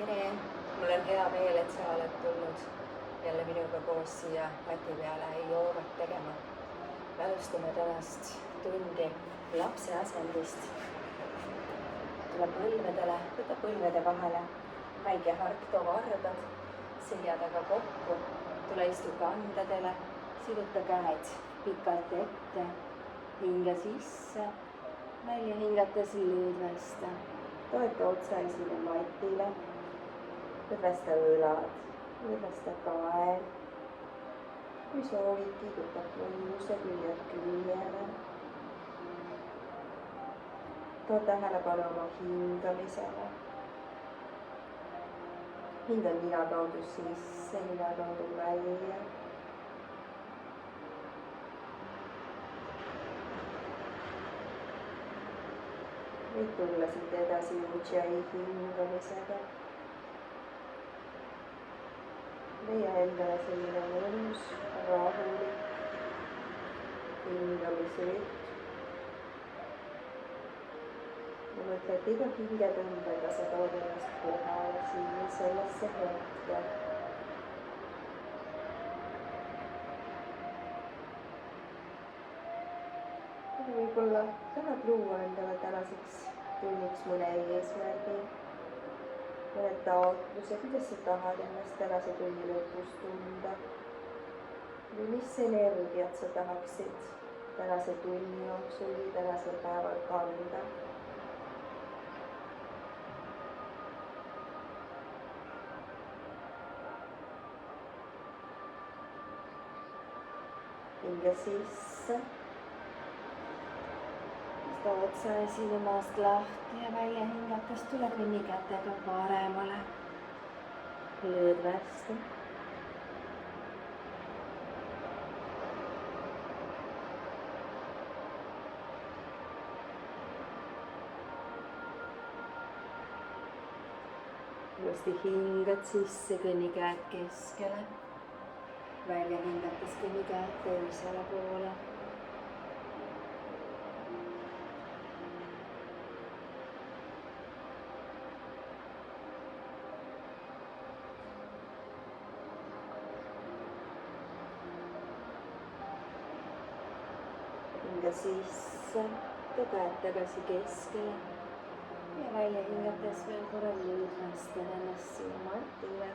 tere! Mul on hea meel, et sa oled tulnud jälle minuga koos siia mati peale joogat tegema. Me alustame tänast tundi lapse asendist. Tule põlvedele, võta põlvede vahele, väike hark, too varbad selja taga kokku. Tule istu kandadele, siruta käed pikalt ette, hinga sisse, välja hingates lõdvesta. Toeta otsa esile matile, lõdvesta õlad, lõdvesta kael. Kui soovid, kiiguta põõse küljed küljele. Too tähelepanu oma hingamisele. Hinda nina kaudu sisse, nina kaudu välja. Võid tulla siit edasi ujjayi hingamisega. Leia endale selline mõnus, rahulik hingamisrütm. Ja mõtle, et iga hingetõmbega sa tood ennast kohale siia sellesse hetke. Võib-olla tahad luua endale tänaseks tunniks mõne eesmärgi, mõne taotluse, kuidas sa tahad ennast tänase tunni lõpus tunda või mis energiat sa tahaksid tänase tunni jooksul või tänasel päeval kanda. Hinga sisse. Too otsa esile maast lahti ja välja hingates tule kõnnikätega paremale. Lõdvesta. Uuesti hingad sisse, kõnnikäed keskele. Välja hingates kõnnikäed teisele poole. Hinga sisse, too käed tagasi keskele ja välja hingates veel korra lõdvesta ennast siia matile.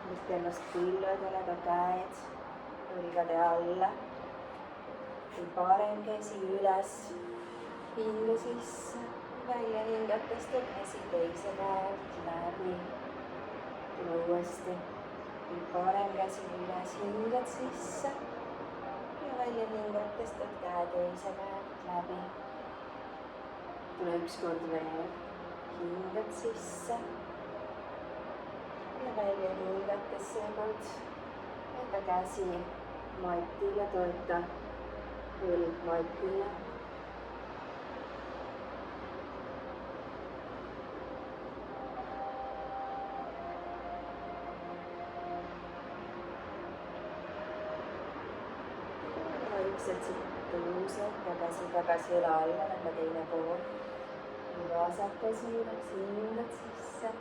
Tõsta ennast põlvedele, ka käed õlgade alla. Parem käsi üles, hinga sisse. Välja hingates too käsi teise käelt läbi. Tule uuesti. Parem käsi üles, hingad sisse. Ja välja hingates too käe teise käelt läbi. Tule ükskord veel. Hingad sisse. Ja välja hingates seekord. Võta käsi matile, toeta õlg matile. Vaikselt siit tõused, tagasi õla alla, lähme teine pool. Vasakas juures, hingad sisse.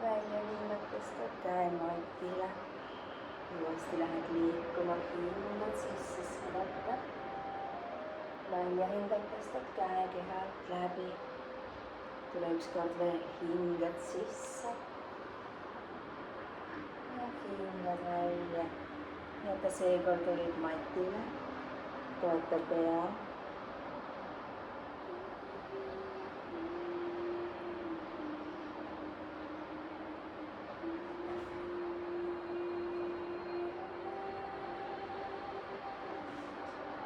Välja hingates tood käe matile. Uuesti lähed liikuma, hingad sisse, sõlata. Välja hingates tood käe kehalt läbi. Tule ükskord veel, hingad sisse. Ja hingad välja. Jäta seekord õlg matile. Toeta pea.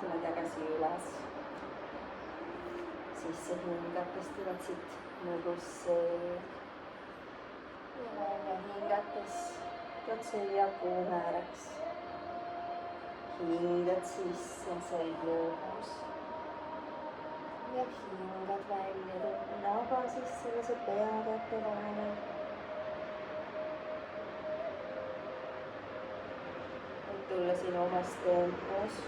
Tule tagasi üles. Sisse hingates tuled siit mõgus selg. Ja välja hingates tood selja puumääraks. Hingad sisse, selg lõõmus. Ja hingad välja, tood naba sisse, lase pea kätte vahele. Võid tulla sinu omas tempos.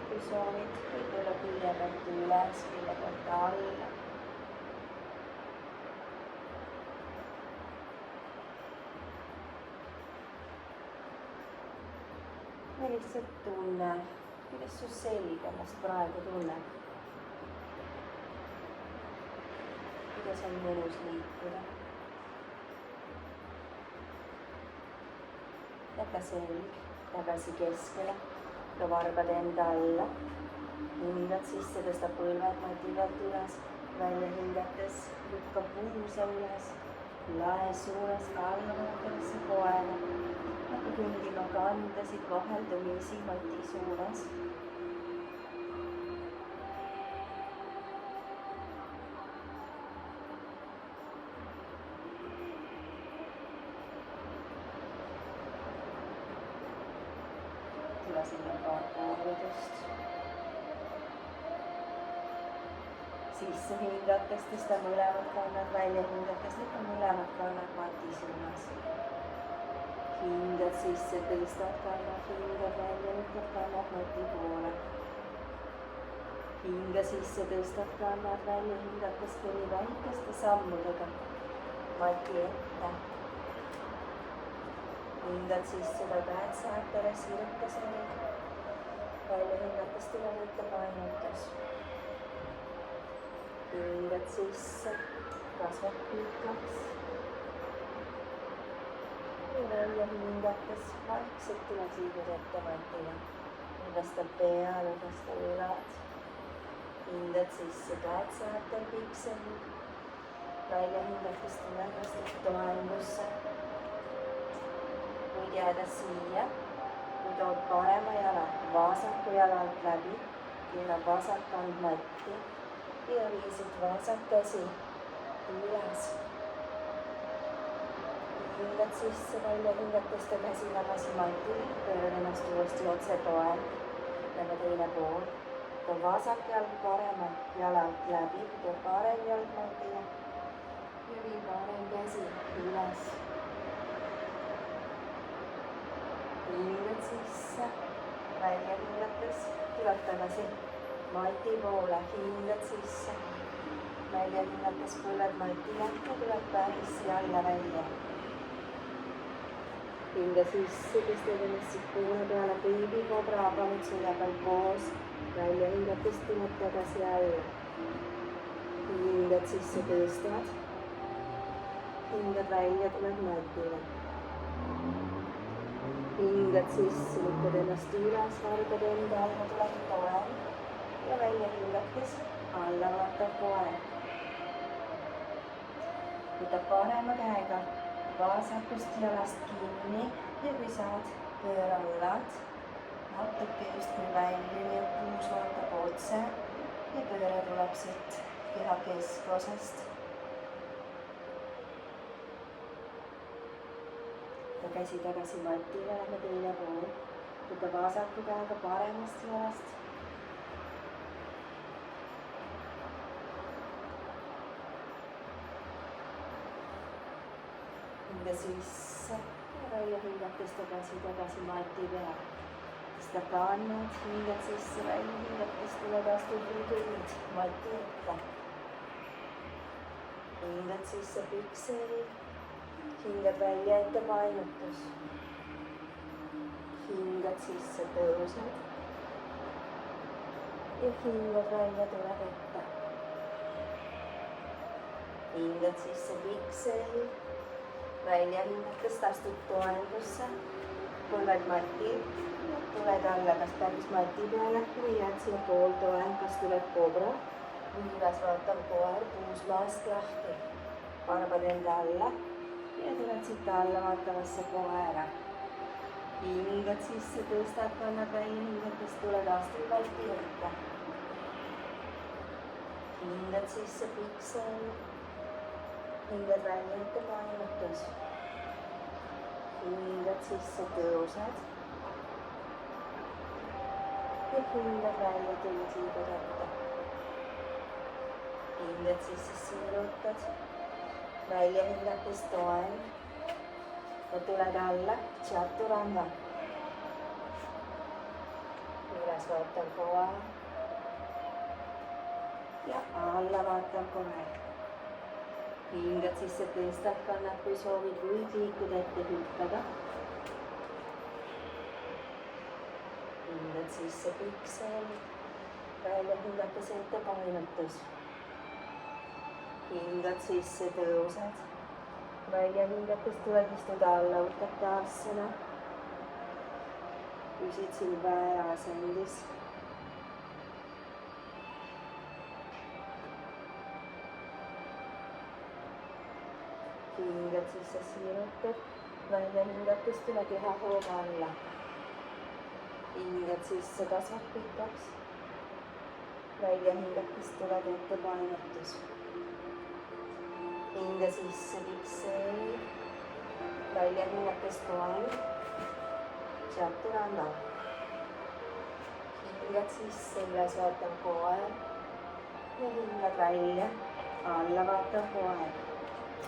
kui soovid, või tulla külje pealt üles, külje pealt alla. ja lihtsalt tunne, kuidas su selg ennast praegu tunneb. kuidas on mõnus liikuda. jäta selg tagasi keskele ja varbad enda alla. hingad sisse, tõsta põlved mati pealt üles, välja hingates lükka puuse üles, lae suunas kallavatakse koera, nagu kõndima kandasid vaheldumisi mati suunas. Sinna paar kuuludust. Sisse hingates tõsta mõlemad kannad, välja hingates lükka mõlemad kannad mati suunas. hingad sisse, tõstad kannad, hingad välja, lükkad kannad mati poole. hinga sisse, tõstad kannad välja, hingates kõnni väikeste sammudega mati ette. hingad sisse, käed saatele, sirka selg. välja hingates tule võtta painutus. hingad sisse, kasvad pikaks. ja välja hingates vaikselt tule siibus ette matile. lõdvesta pea, lõdvesta õlad. hingad sisse, käed saatel piksel. välja hingates tule tõstad toendusse. võid jääda siia, kui tood parema jala vasaku jala alt läbi, keerab vasak kand matti ja viisid vasak käsi üles. hingad sisse, välja hingates ta käsi tagasi matile, pöörad ennast uuesti otse toel, lähe teine pool. too vasak jalg parema jala alt läbi, too parem jalg matile ja vii parem käsi üles. hingad sisse, välja hingates, tuled tagasi mati poole, hingad sisse, välja hingates põled matile ja tuled päris alla välja. hinga sisse, tõstad ennast siit poole peale, beebi kobra, paned selja peal koos, välja hingates tuled tagasi alla. hingad sisse, tõstad, hingad välja, tuled matile. hingad sisse, lükkad ennast üles, varbad enda alla, tuleb toel ja välja hingates alla vaatab koer. võtab parema käega vasakust jalast kinni ja kui saad, pööra õlad natuke justkui välja, nii et puus vaatab otse ja pööre tuleb siit keha keskosast. ja käsi tagasi matile, lähme teine pool. võta vasaku käega paremast jalast. hinga sisse ja välja hingates tagasi mati peale. tõsta kannad, hingad sisse, välja hingates tuled astud kõnnid mati ette. hingad sisse piksel. hingad välja ette painutus. hingad sisse tõused. ja hingad välja, tuled ette. hingad sisse piksel. välja hingates astud toendusse. põlved matilt. tuled alla, kas päris mati peale või jääd siia pooltoel, kas tuled kobra. viiras vaatab koer puus maast lahti. varbad enda alla. ja tuled siit alla vaatavasse koera. hingad sisse, tõstad kannad välja, hingates tuled astud mati ette. hingad sisse piksel. hingad välja ette painutus. hingad sisse tõused. ja hingad välja, tuled liigud ette. hingad sisse, siirutad. välja hingates toel ja tuled alla, chaturanga. üles vaatan kohe. Ja alla vaatan kohe. Hingad sisse, tõstad kannad, kui soovid, võid liikuda ette hüppega. Hingad sisse piksel. Välja hingates ette painutus. Hingad sisse, tõused. Välja hingates tuled istuda alla Utkatasana. Püsid siin väeasendis. Hingad sisse, siirutad. Välja hingates tule keha hooga alla. Hingad sisse, kasvad pikaks. Välja hingates tuled ette painutus. Hinga sisse, piksel. Välja hingates toeng. Chaturanga. Hingad sisse, üles vaatan koer. Ja hingad välja. Alla vaatan koer.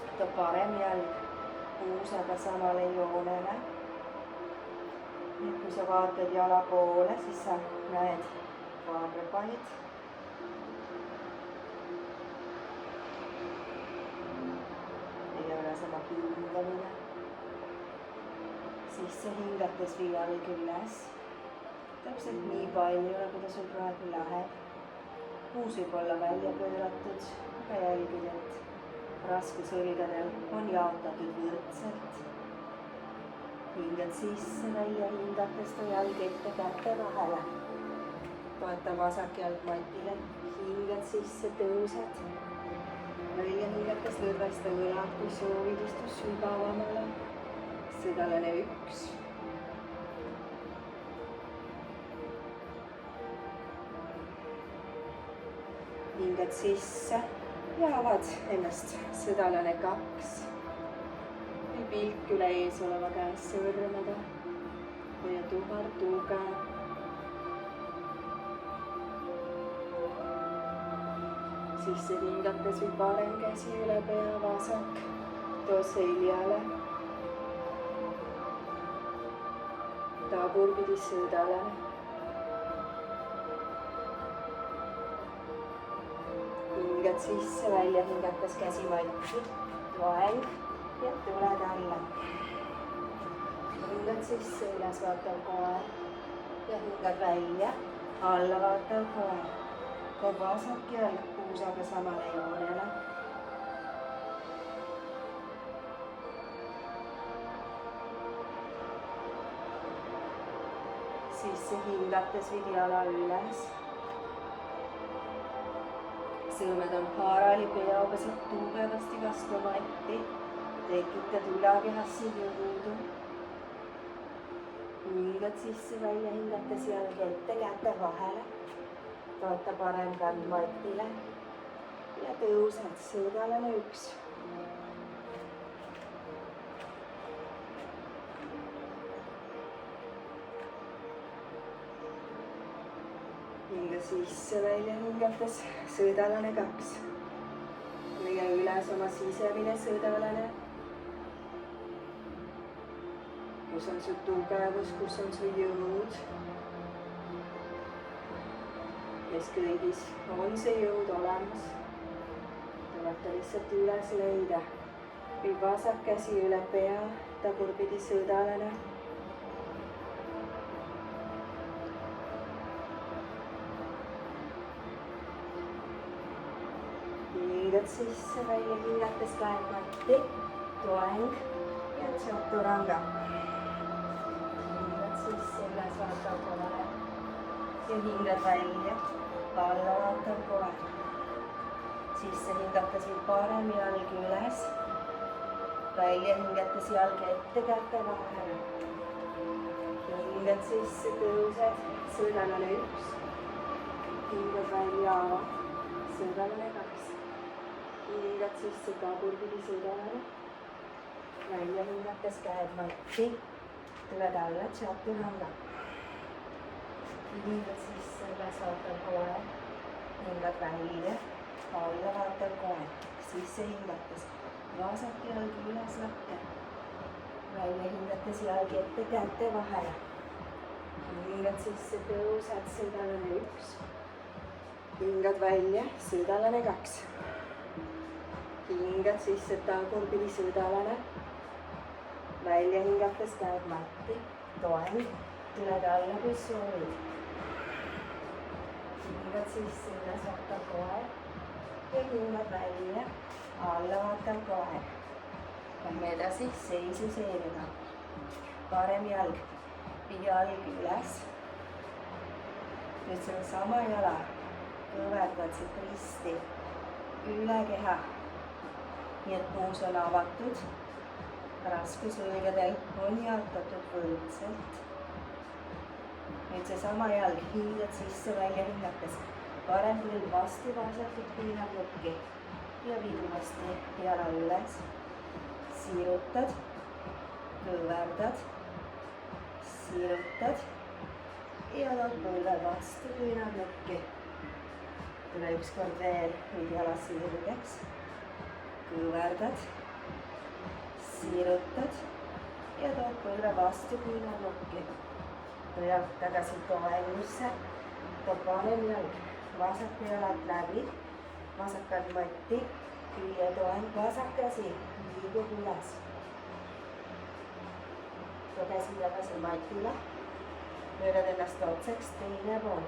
Võta parem jalg puusaga samale joonele. Kui sa vaatad jala poole, siis sa näed kaarrepaid. Ei ole sama hingamine. Sisse hingates vii jalg üles. Täpselt nii palju, nagu ta sul praegu läheb. Puus võib olla välja pööratud, aga jälgid, et raskusõlgadel on jaotatud võrdselt. Hingad sisse, välja hingates ta jalg ette käte vahele. Toeta vasak jalg matile. Hingad sisse, tõused. Välja hingates lõdvesta õlad, kui soovid, istu sügavamale. Sõdalane 1. Hingad sisse ja avad ennast sõdalane 2. Või pilk üle ees oleva käes sõrmeda. Hoia tuhar tugev. Sisse hingates või parem käsi üle pea, vasak. Too seljale. Tagurpidi sõdalane. Hingad sisse, välja hingates käsi matti. Loeng ja tuled alla. Hingad sisse, üles vaatan koer. Ja hingad välja. Alla vaatan koer. Too vasak jalg puusaga samale joonele. Sisse hingates viid jala üles. Sõõmed on haarali peaga saab tugevasti vastu matti. Tekitad ülakehassi jõudu. Hingad sisse, välja hingates jalg ette, käte vahele. Toeta parem kand matile. Ja tõused, sõdalane 1. Hinga sisse, välja hingates, sõdalane 2. Lõige üles oma sisemine sõdalane. Kus on su tugevus, kus on su jõud. Kes kõigis on see jõud olemas. Tuleta lihtsalt üles leida. Või vasak käsi üle pea, tagurpidi sõdalane. Hingad sisse, välja hingates käed matti, toeng ja chaturanga. Hingad sisse, üles vaatan kohe ja hingad välja, alla vaatan kohe. Sisse hingates viid parem jalg üles, välja hingates jalg ette, käte vahele. Hingad sisse, tõused, sõdalane 1. Hingad välja, avad, sõdalane 2. Hingad sisse, tagurpidi sõdalane. Välja hingates käed matti. Tuled alla, chaturanga. Hingad sisse, üles vaatan kohe. Hingad välja, alla vaatan kohe. Sisse hingates. Vasak jalg üles lakke. Välja hingates jalg ette, käte vahele. hingad sisse, tõused, südalane 1. hingad välja, südalane 2. hingad sisse, tagurpidi südalane. välja hingates käed matti, toeng, tuled alla kui soovid. hingad sisse, üles vaatav koer ja hingad välja, alla vaatav koer. Lähme edasi seisuseeriga. parem jalg, jalg üles. nüüd selle sama jala kõverdad siit risti üle keha. nii et puus on avatud. raskusõlgedel on jaotatud võrdselt. nüüd seesama jalg, hingad sisse, välja hingates. parem põlv vastu, vasakult piinad lukki ja viid uuesti jala üles. siirutad, kõverdad, siirutad ja tood põlve vastu, piinad lukki. tule ükskord veel, viid jala sirgeks, kõverdad, siirutad ja tood põlve vastu, piinad lukki. tule tagasi toengusse, toob vanem jalg, vasak jalad läbi, vasakad matti, küljetoeng, vasak käsi liigub üles. too käsi tagasi matile, pöörad ennast otsaks, teine pool.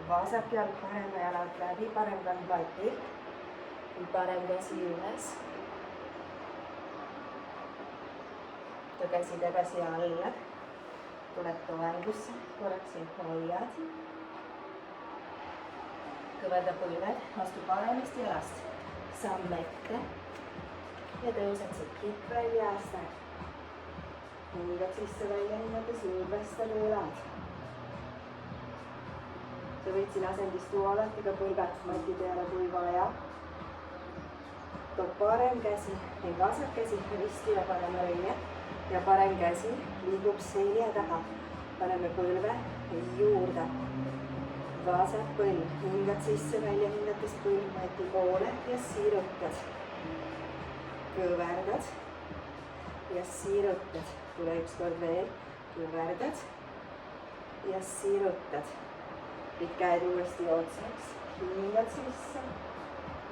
vasak jalg parema jalad läbi, parem kand matil, parem käsi üles. too käsi tagasi alla, tuled toengusse, korraks hoiad. kõverda põlved, astu paremast jalast, samm ette ja tõused siit kikk välja aasta. hingad sisse, välja hingates, survestad õlad. sa võid siin asendis tuua alati ka põlved mati peale, kui vaja. toob parem käsi, vasak käsi ristile paneme rõie ja parem käsi liigub selja taha. paneme põlve juurde. vasak põlv, hingad sisse, välja hingates põlv mati poole ja siirutad. kõverdad ja siirutad. tule ükskord veel, kõverdad ja siirutad. viid käed uuesti otsaks, hingad sisse,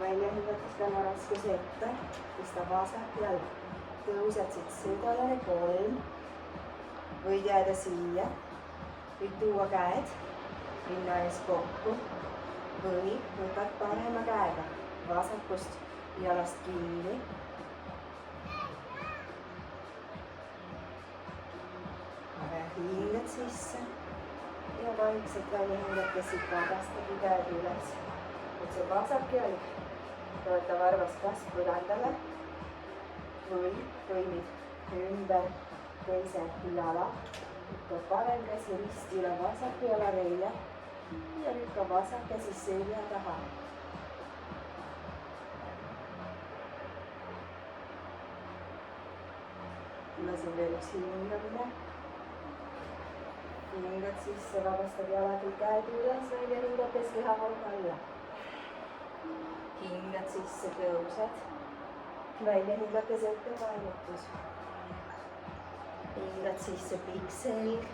välja hingates kanna raskus ette, tõsta vasak jalg, tõused siit südalane 3, võid jääda siia, võid tuua käed, minna ees kokku või võtad parema käega vasakust jalast kinni. hingad sisse ja vaikselt välja hingates siit vabastagi käed üles. nüüd see vasak jalg toeta varvast kas põrandale või põimid ümber teise jala. lükka parem käsi risti üle vasaku jala välja ja lükka vasak käsi selja taha. tule siin veel üks hingamine. hingad sisse, vabastad jalad või käed üles, välja hingates keha hoog alla. hingad sisse, tõused, välja hingates ettepaigutus. hingad sisse, pikk selg,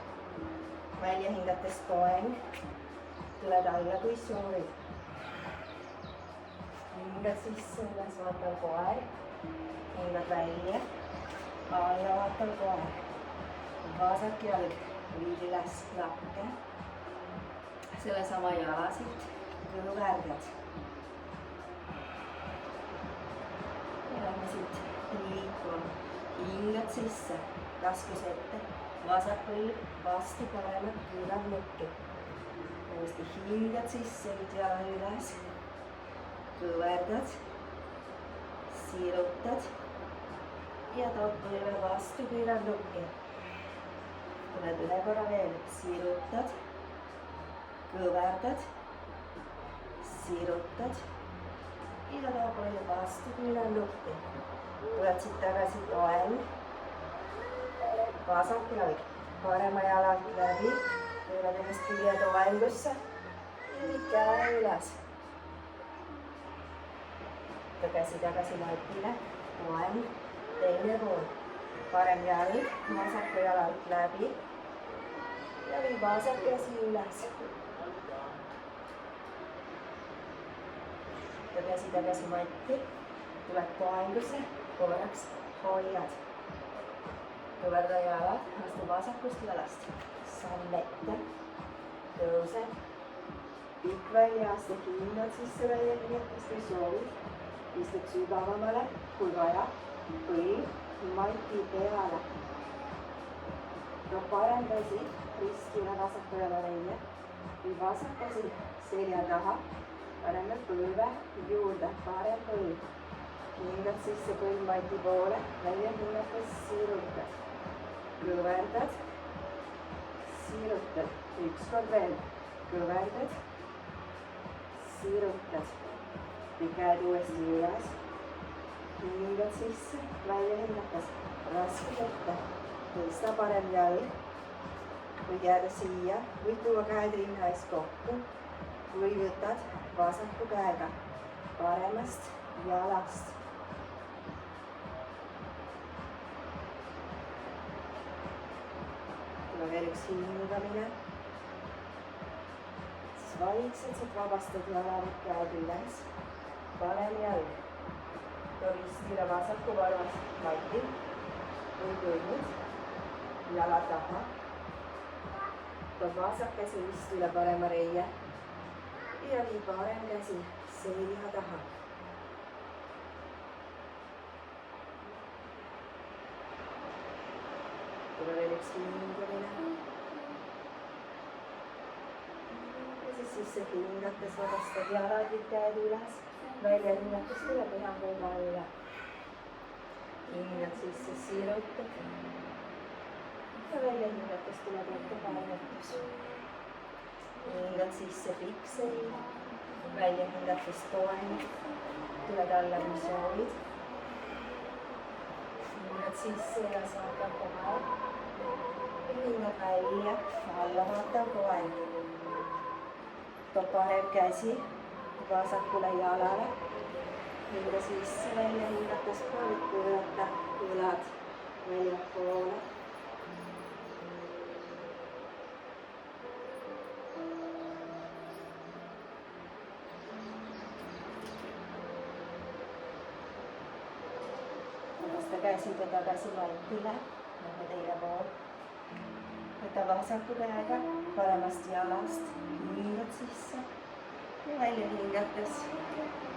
välja hingates toeng, tuled alla kui soovid. hingad sisse, üles vaatav koer, hingad välja, alla vaatav koer, vasak jalg. viid üles lakke, sellesama jala siit kõverdad. ja lähme siit liikuma, hingad sisse, raskus ette, vasak põlv vastu paremat, kiirad nukki. uuesti hingad sisse, viid jala üles, kõverdad, siirutad ja tood põlve vastu, kiirad nukki. tuled üle korra veel, siirutad, kõverdad, siirutad ja too põlv vastu, küünal lukki. tuled siit tagasi toeng, vasak jalg, parema jalalt läbi, pöörad ennast külje toengusse ja viid käe üles. võta käsi tagasi matile, toeng, teine pool. parem jalg vasaku jalalt läbi Ja vii vasen käsi ylös. Ja käsi tagasi matti. Tulet toendusse. Korraks hoiad. Kõverda jalad. Astu vasakust jalast. Samm ette. Tõused. Pikk väljaste hingad sisse välja hingetest kui soovid. Istud sügavamale kui vaja. Põlv mati peale. Parem käsi risti üle vasaku jala välja. Või vasak käsi selja taha. Paneme põlve juurde. Parem põlv. Hingad sisse põlv mati poole. Välja hingetes siirutad. Kõverdad. Siirutad. Ükskord veel. Kõverdad. Siirutad. Käed uuesti üles. Hingad sisse. Välja hingetes. Rasked ette. Tõsta parem jalg. Või jääda siia. Või tuua käed rinna ees kokku. Või võtad vasaku käega paremast jalast. Tule veel üks hingamine. Siis vaikselt saad vabastad jalad käed üles. Parem jalg. Risti üle vasaku varvast mati. Või põlnud. Jala taha. Toob vasak käsi risti üle parema reie. Ja vii parem käsi selja taha. Tule veel üks hingamine. Ja siis sisse hingates vabastad jalad ja käed üles. Välja hingates tule kehakooma alla. Hingad sisse siirutad. Ja välja hingates tuleb ette painetus. Hingad sisse pikk selg. Välja hingates toen. Tuled alla kui soovid. Hingad sisse ja saadad kohe. Hingad välja. Alla vaatav koen. Too parem käsi vasakule jalale. Hinga sisse välja hingates proovid pöörata õlad väljapoole. Vasta käside tagasi matile. Lähme teine pool. Võta vasaku käega paremast jalast. Hingad sisse. Ja välja hingates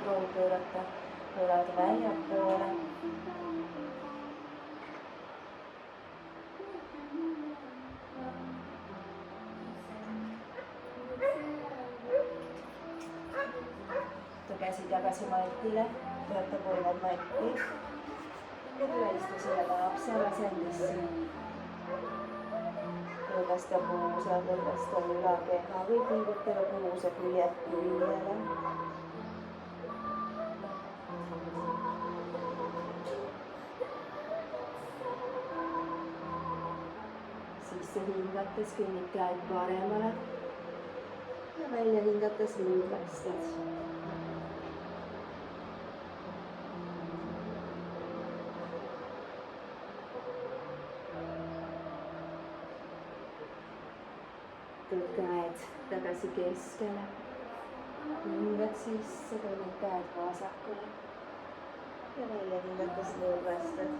proovi pöörata õlad väljapoole. Võta käsi tagasi matile. Võta põlved matti. Ja tule istu selle lapse asendisse. Põlvesta puusa, põlvesta ülakeha või tiivutele puusa püüed püüele. Sisse hingates kõnnid käed paremale. Ja välja hingates lõdvestad. Tõid käed tagasi keskele. Hingad sisse, kõnnid käed vasakule. Ja välja hingates lõdvestad.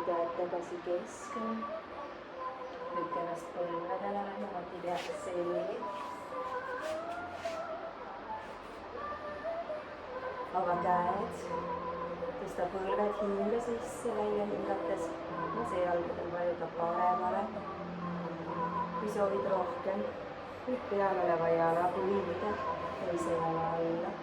Käed tagasi keskele. Lükka ennast põlvedele, niimoodi pead selli. Ava käed. Tõsta põlved hinga sisse, välja hingates. Ja see jalgadel vajuda paremale. Kui soovid rohkem, nüüd peal oleva jala põlvida teise jala alla.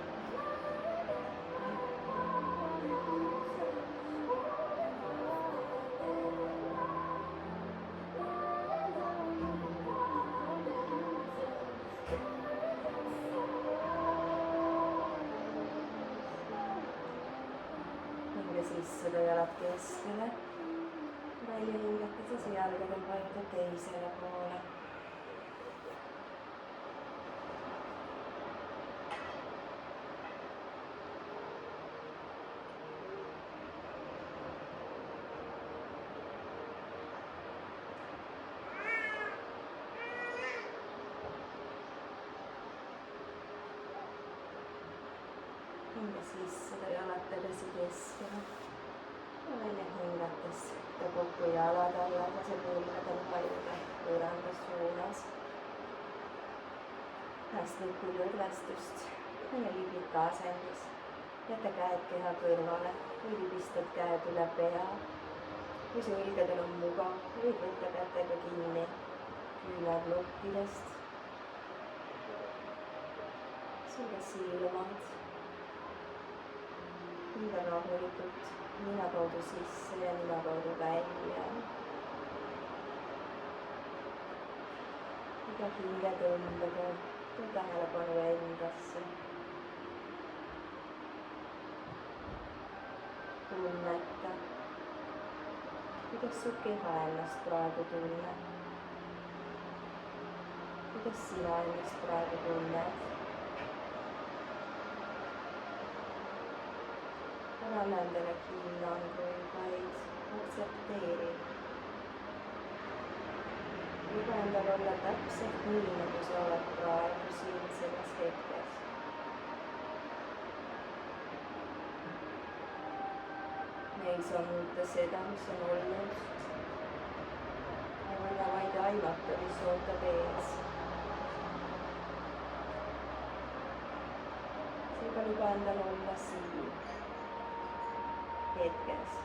Sisse too jalad keskele. Välja hingates ja see jalgadel vajuda teisele poole. hinge sisse ta jalad tagasi keskele. Ja välja hingates ta kokku jalad alla, laseb õlgadel hajuda põranda suunas. Hästi lõdvestust, mõne libika asendis. Jäta käed keha kõrvale või libistad käed üle pea. Kui su õlgadel on mugav, võid võtta kätega kinni küüned nokkidest. Sulge silmad. Hinga rahulikult nina kaudu sisse ja nina kaudu välja. Iga hingetõmbega too tähelepanu endasse. Tunneta, kuidas su keha ennast praegu tunneb. Kuidas sina ennast praegu tunned. Ära anna endale hinnanguid, vaid aktsepteeri. Luba endal olla täpselt nii, nagu sa oled praegu siin selles hetkes. Me ei saa muuta seda, mis on olnud. Me võime vaid aimata, mis ootab ees. Seega luba endal olla siin hetkes.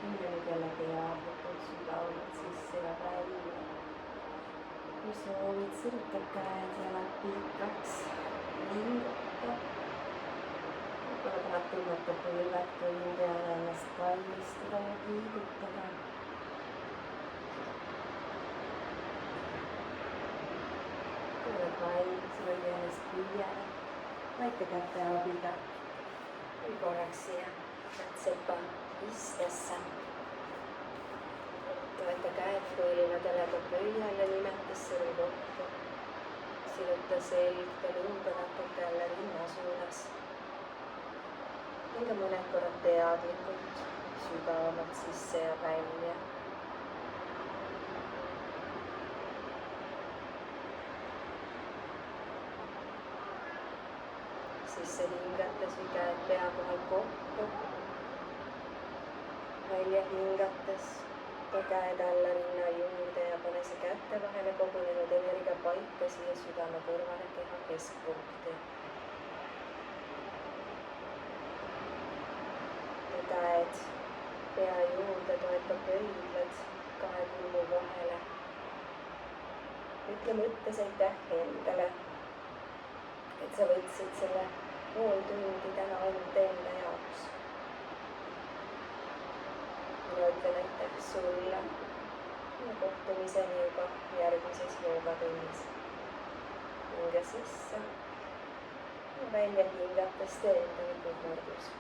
Hinge nüüd jälle teadlikult sügavalt sisse ja välja. Kui soovid, sirutab käed jalad pikaks. Hingata. Võib-olla tahad tunneta põlved põllu peale ennast kallistada ja liigutada. Kui oled valmis, hoia ennast püüele. Väike käte abiga. Või korraks siia katsepa istesse. Toeta käed põlvedele ka pöiale, nimetas sõrm kokku. Siluta selg ja lumba natuke jälle rinna suunas. Hinge mõned korrad teadlikult, sügavamalt sisse ja välja. Sisse hingates või käed pea kohal kokku. Välja hingates, too käed alla rinna juurde ja pane see kätte vahele kogunenud energia paika siia südame kõrvale keha keskpunkti. Ja käed pea juurde, toeta pöidlad kahe kulmu vahele. Ütle mõttes aitäh endale, et sa võtsid selle pool tundi täna enda jaoks. ütlen aitäh sulle ja kohtumiseni juba järgmises joogatunnis. hinga sisse ja välja hingates tee endale kummardus.